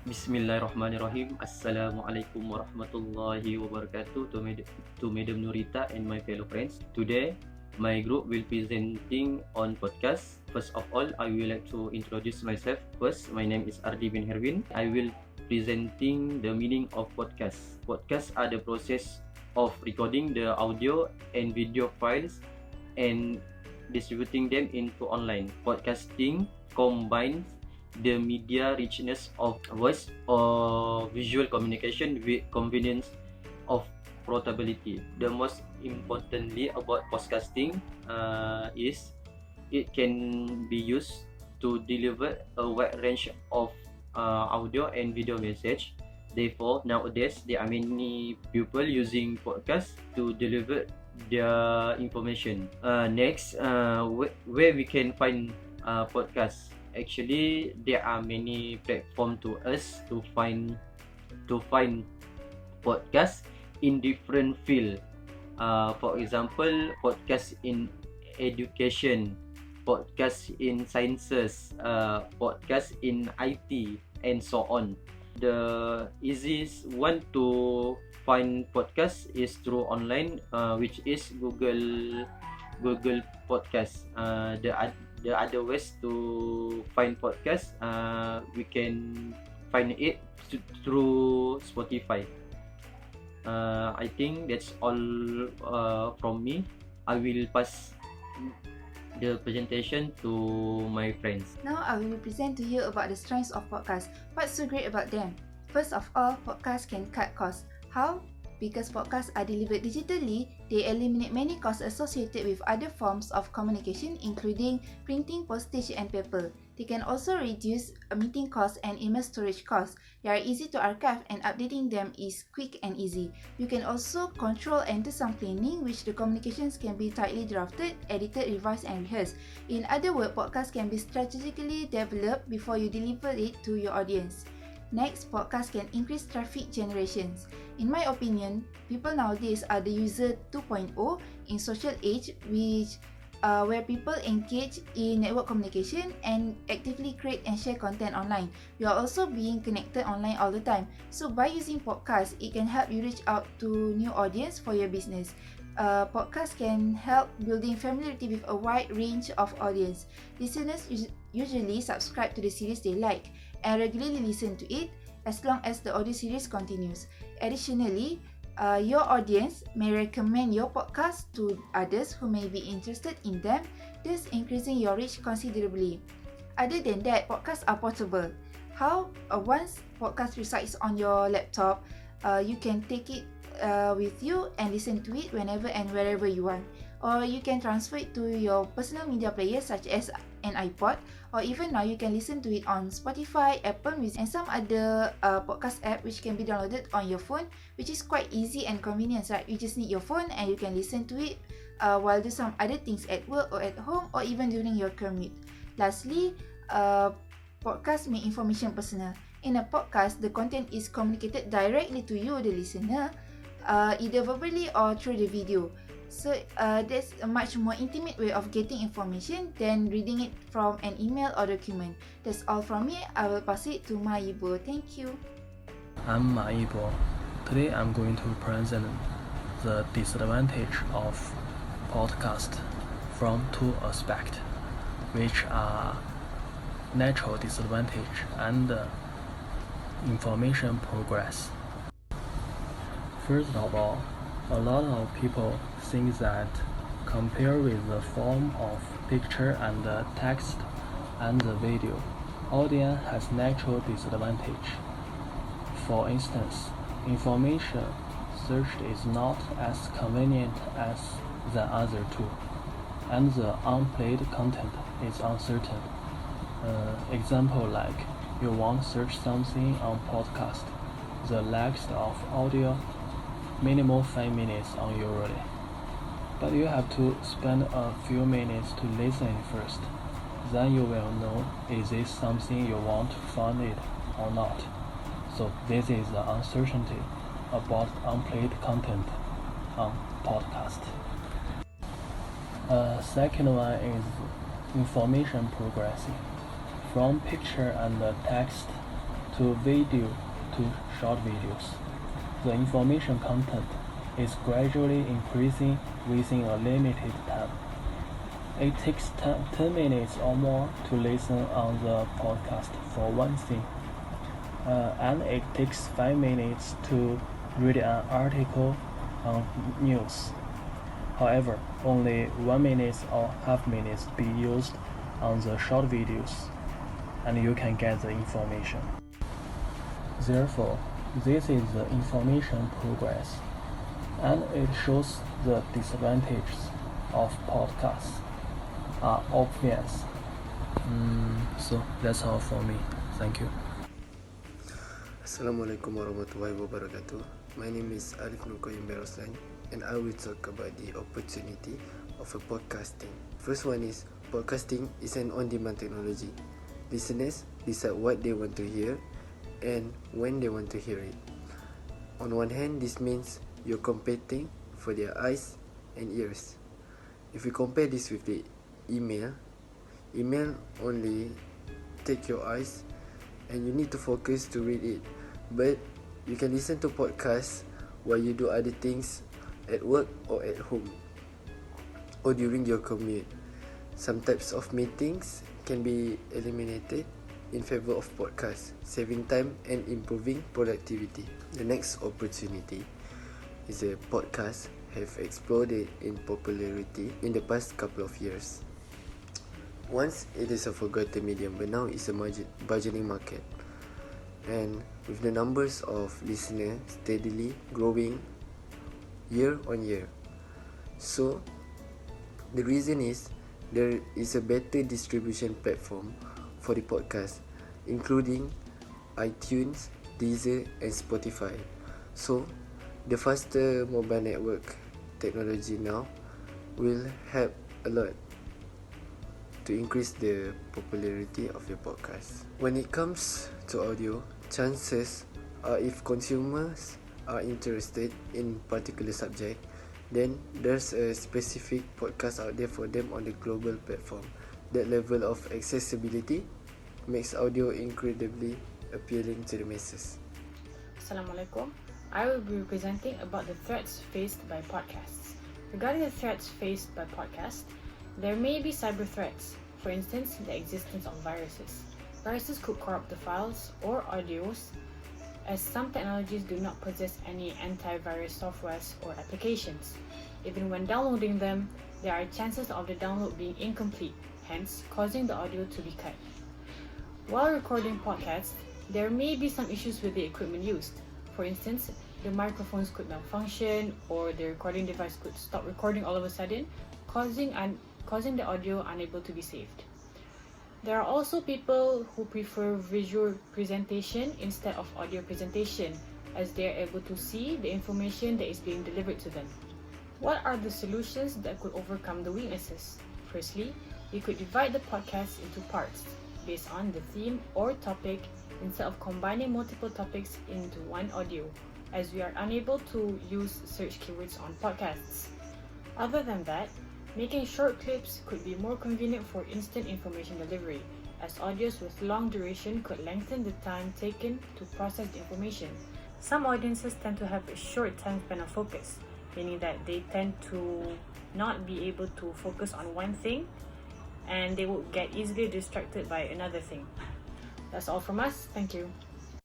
Bismillahirrahmanirrahim. Assalamualaikum warahmatullahi wabarakatuh to Madam Nurita and my fellow friends. Today, my group will presenting on podcast. First of all, I will like to introduce myself. First, my name is Ardi bin Herwin. I will presenting the meaning of podcast. Podcasts are the process of recording the audio and video files and distributing them into online. Podcasting combines the media richness of voice or visual communication with convenience of portability. The most importantly about podcasting is it can be used to deliver a wide range of audio and video message. Therefore, nowadays there are many people using podcasts to deliver their information. Next, where we can find podcasts. Actually, there are many platforms to us to find podcasts in different field. For example, podcast in education, podcast in sciences, podcast in IT, and so on. The easiest one to find podcast is through online, which is Google Podcast. The other ways to find podcast, we can find it through Spotify. I think that's all from me. I will pass the presentation to my friends. Now I will present to you about the strengths of podcasts. What's so great about them? First of all, podcasts can cut costs. How? Because podcasts are delivered digitally, they eliminate many costs associated with other forms of communication, including printing, postage, and paper. They can also reduce meeting costs and email storage costs. They are easy to archive and updating them is quick and easy. You can also control and do some planning, which the communications can be tightly drafted, edited, revised, and rehearsed. In other words, podcasts can be strategically developed before you deliver it to your audience. Next, podcasts can increase traffic generations. In my opinion, people nowadays are the user 2.0 in social age, where people engage in network communication and actively create and share content online. You are also being connected online all the time. So by using podcasts, it can help you reach out to new audience for your business. Podcasts can help building familiarity with a wide range of audience. Listeners usually subscribe to the series they like and regularly listen to it as long as the audio series continues. Additionally, your audience may recommend your podcast to others who may be interested in them, thus increasing your reach considerably. Other than that, podcasts are portable. How? Once podcast resides on your laptop, you can take it with you and listen to it whenever and wherever you want. Or you can transfer it to your personal media player such as an iPod, or even now you can listen to it on Spotify, Apple Music, and some other podcast app which can be downloaded on your phone, which is quite easy and convenient, right? You just need your phone and you can listen to it while do some other things at work or at home or even during your commute. Lastly, podcasts make information personal. In a podcast, the content is communicated directly to you, the listener, either verbally or through the video. So that's a much more intimate way of getting information than reading it from an email or document. That's all from me. I will pass it to Ma Yibo. Thank you. I'm Ma Yibo. Today I'm going to present the disadvantage of podcast from two aspects, which are natural disadvantage and information progress. First of all, a lot of people think that compared with the form of picture and text and the video, audio has natural disadvantage. For instance, information searched is not as convenient as the other two, and the unplayed content is uncertain. Example like you want to search something on podcast, the length of audio minimum 5 minutes usually, but you have to spend a few minutes to listen first. Then you will know is this something you want to find it or not. So this is the uncertainty about unplayed content on podcast. Second one is information progressing. From picture and text, to video to short videos. The information content is gradually increasing within a limited time. It takes 10 minutes or more to listen on the podcast for one thing, and it takes 5 minutes to read an article on news. However, only 1 minute or half minutes be used on the short videos, and you can get the information. Therefore, this is the information progress, and it shows the disadvantages of podcasts are obvious. So that's all for me. Thank you. Assalamualaikum warahmatullahi wabarakatuh. My name is Alif Nur Qayyum Beroslan, and I will talk about the opportunity of a podcasting. First one is, podcasting is an on-demand technology. Listeners decide what they want to hear and when they want to hear it. On one hand, this means you're competing for their eyes and ears. If we compare this with the email only take your eyes and you need to focus to read it, but you can listen to podcasts while you do other things at work or at home or during your commute. Some types of meetings can be eliminated in favor of podcasts, saving time and improving productivity. The next opportunity is that podcasts have exploded in popularity in the past couple of years. Once it is a forgotten medium, but now it's a burgeoning market, and with the numbers of listeners steadily growing year on year. So the reason is there is a better distribution platform for the podcast, including iTunes, Deezer and Spotify. So the faster mobile network technology now will help a lot to increase the popularity of your podcast. When it comes to audio, chances are if consumers are interested in particular subject, then there's a specific podcast out there for them on the global platform. That level of accessibility makes audio incredibly appealing to the masses. Assalamualaikum. I will be presenting about the threats faced by podcasts. Regarding the threats faced by podcasts, there may be cyber threats. For instance, the existence of viruses. Viruses could corrupt the files or audios, as some technologies do not possess any antivirus softwares or applications. Even when downloading them, there are chances of the download being incomplete, hence causing the audio to be cut. While recording podcasts, there may be some issues with the equipment used. For instance, the microphones could malfunction or the recording device could stop recording all of a sudden, causing the audio unable to be saved. There are also people who prefer visual presentation instead of audio presentation, as they are able to see the information that is being delivered to them. What are the solutions that could overcome the weaknesses? Firstly, you could divide the podcast into parts based on the theme or topic instead of combining multiple topics into one audio, as we are unable to use search keywords on podcasts. Other than that, making short clips could be more convenient for instant information delivery, as audios with long duration could lengthen the time taken to process the information. Some audiences tend to have a short time span of focus, meaning that they tend to not be able to focus on one thing and they will get easily distracted by another thing. That's all from us. Thank you.